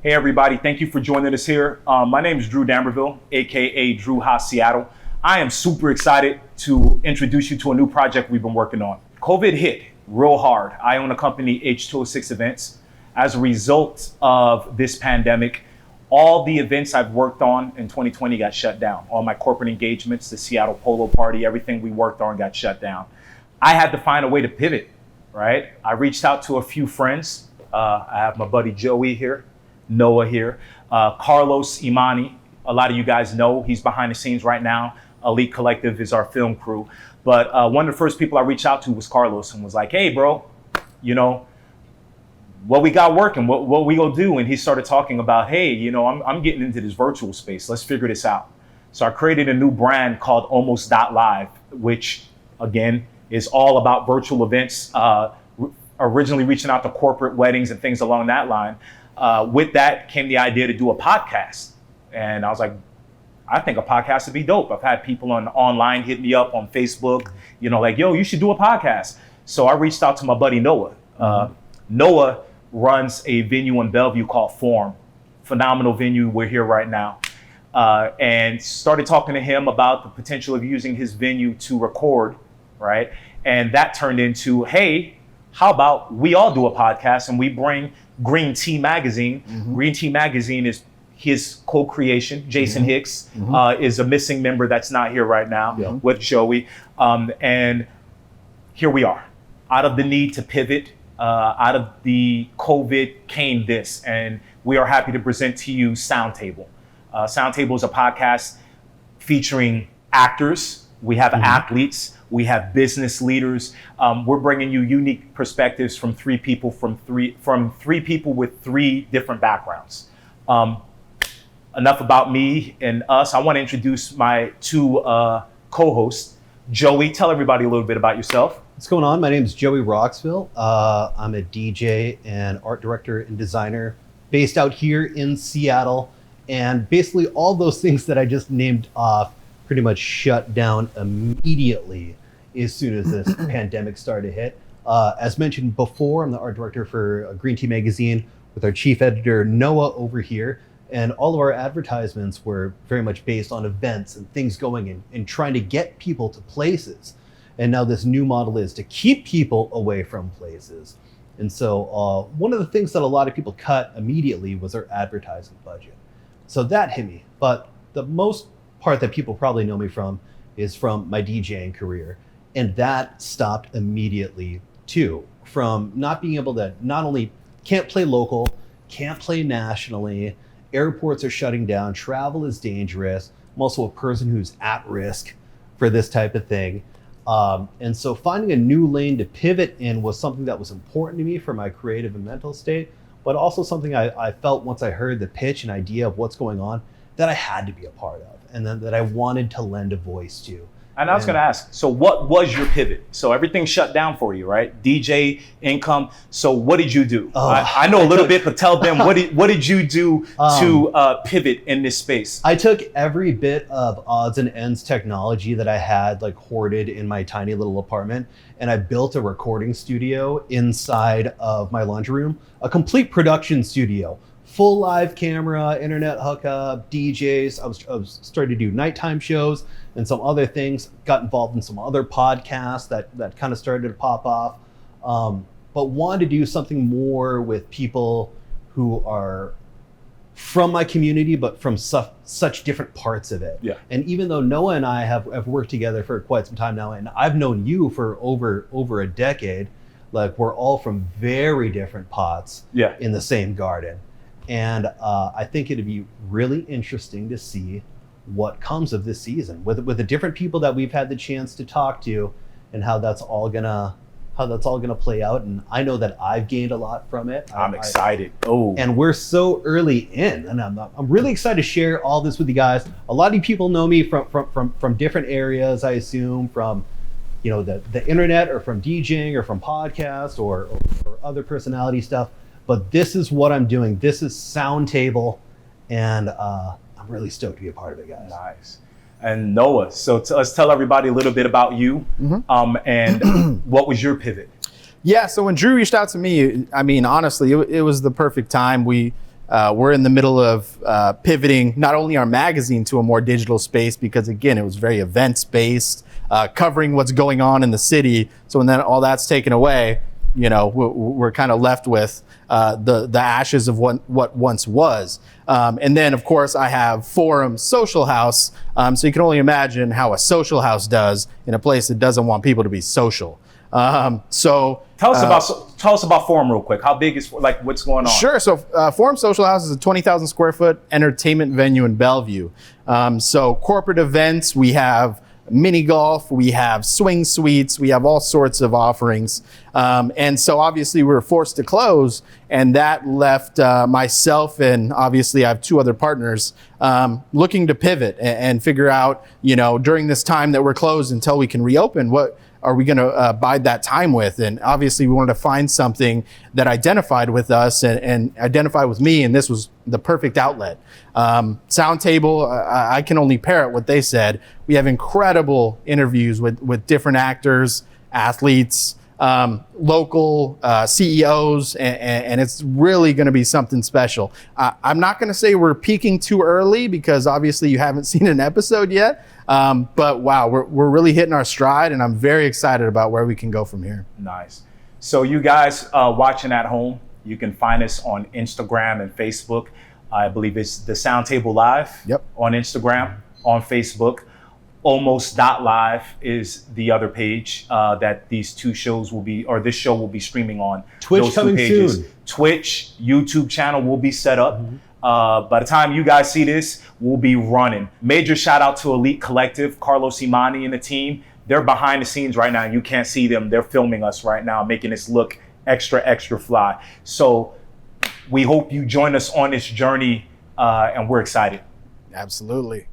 Hey everybody, thank you for joining us here. My name is Drew Damberville, aka Drew Haas Seattle. I am super excited to introduce you to a new project we've been working on. COVID hit real hard. I own a company, H206 Events. As a result of this pandemic, all the events I've worked on in 2020 got shut down. All my corporate engagements, the Seattle Polo Party, everything we worked on got shut down. I had to find a way to pivot, right? I reached out to a few friends. I have my buddy Joey here, Noah here, Carlos Imani. A lot of you guys know he's behind the scenes right now. Elite Collective is our film crew. But one of the first people I reached out to was Carlos and was like, hey, bro, you know, what we got working, what we gonna do? And he started talking about, hey, you know, I'm getting into this virtual space. Let's figure this out. So I created a new brand called almost.live, which again is all about virtual events, originally reaching out to corporate weddings and things along that line. With that came the idea to do a podcast. And I was like, I think a podcast would be dope. I've had people online hit me up on Facebook, you know, like, yo, you should do a podcast. So I reached out to my buddy Noah. Noah runs a venue in Bellevue called Forum. Phenomenal venue. We're here right now. And started talking to him about the potential of using his venue to record, right? And that turned into, hey, how about we all do a podcast and we bring Green Tea Magazine. Green Tea Magazine is his co-creation. Jason Hicks is a missing member that's not here right now with Joey. And here we are. Out of the need to pivot, out of the COVID came this, and we are happy to present to you Soundtable. Soundtable is a podcast featuring actors. We have athletes. We have business leaders. We're bringing you unique perspectives from three people with three different backgrounds. Enough about me and us. I want to introduce my two co-hosts. Joey, tell everybody a little bit about yourself. What's going on? My name is Joey Roxville. I'm a DJ and art director and designer based out here in Seattle. And basically all those things that I just named off pretty much shut down immediately as soon as this pandemic started to hit. As mentioned before, I'm the art director for Green Tea Magazine with our chief editor, Noah, over here. And all of our advertisements were very much based on events and things going in and trying to get people to places. And now this new model is to keep people away from places. And so one of the things that a lot of people cut immediately was their advertising budget. So that hit me. But the most part that people probably know me from is from my DJing career. And that stopped immediately too, from not being able to, not only can't play local, can't play nationally, airports are shutting down, travel is dangerous. I'm also a person who's at risk for this type of thing. And so finding a new lane to pivot in was something that was important to me for my creative and mental state, but also something I felt once I heard the pitch and idea of what's going on that I had to be a part of, and then that I wanted to lend a voice to. And I was going to ask, so what was your pivot? So everything shut down for you, right? DJ, income. So what did you do? I know a little bit, but tell them, what did you do to pivot in this space? I took every bit of odds and ends technology that I had like hoarded in my tiny little apartment, and I built a recording studio inside of my laundry room, a complete production studio. Full live camera, internet hookup, DJs. I was starting to do nighttime shows and some other things. Got involved in some other podcasts that kind of started to pop off. But wanted to do something more with people who are from my community, but from such different parts of it. Yeah. And even though Noah and I have worked together for quite some time now, and I've known you for over a decade, like we're all from very different pots in the same garden. And I think it'd be really interesting to see what comes of this season with the different people that we've had the chance to talk to, and how that's all gonna play out. And I know that I've gained a lot from it. I'm excited. And we're so early in, and I'm really excited to share all this with you guys. A lot of you people know me from different areas, I assume, from the internet, or from DJing, or from podcasts, or other personality stuff. But this is what I'm doing. This is Soundtable, and I'm really stoked to be a part of it, guys. Nice. And Noah, so let's tell everybody a little bit about you, and what was your pivot? Yeah, so when Drew reached out to me, I mean, honestly, it was the perfect time. We we're in the middle of pivoting not only our magazine to a more digital space, because again, it was very events based, covering what's going on in the city. So when all that's taken away, you know, we're kind of left with the ashes of what once was. And then, of course, I have Forum Social House. So you can only imagine how a social house does in a place that doesn't want people to be social. So tell us about Forum real quick. How big is, like, what's going on? Sure. So Forum Social House is a 20,000 square foot entertainment venue in Bellevue. So corporate events, we have mini golf, we have swing suites, we have all sorts of offerings. And so obviously we were forced to close, and that left myself, and obviously I have two other partners, looking to pivot and figure out, you know, during this time that we're closed until we can reopen, what are we going to bide that time with? And obviously we wanted to find something that identified with us and identified with me, and this was the perfect outlet. Soundtable, I can only parrot what they said. We have incredible interviews with different actors, athletes, local CEOs, and it's really going to be something special. I'm not going to say we're peaking too early, because obviously you haven't seen an episode yet. But wow, we're really hitting our stride, and I'm very excited about where we can go from here. Nice. So you guys watching at home, you can find us on Instagram and Facebook. I believe it's thesoundtable.live. Yep. On Instagram, on Facebook. Almost.live is the other page that these two shows will be, or this show will be streaming on. Twitch those two coming pages. soon. Twitch, YouTube channel will be set up. By the time you guys see this, we'll be running. Major shout out to Elite Collective, Carlos Imani and the team. They're behind the scenes right now. You can't see them. They're filming us right now, making this look extra fly. So we hope you join us on this journey, and we're excited. Absolutely.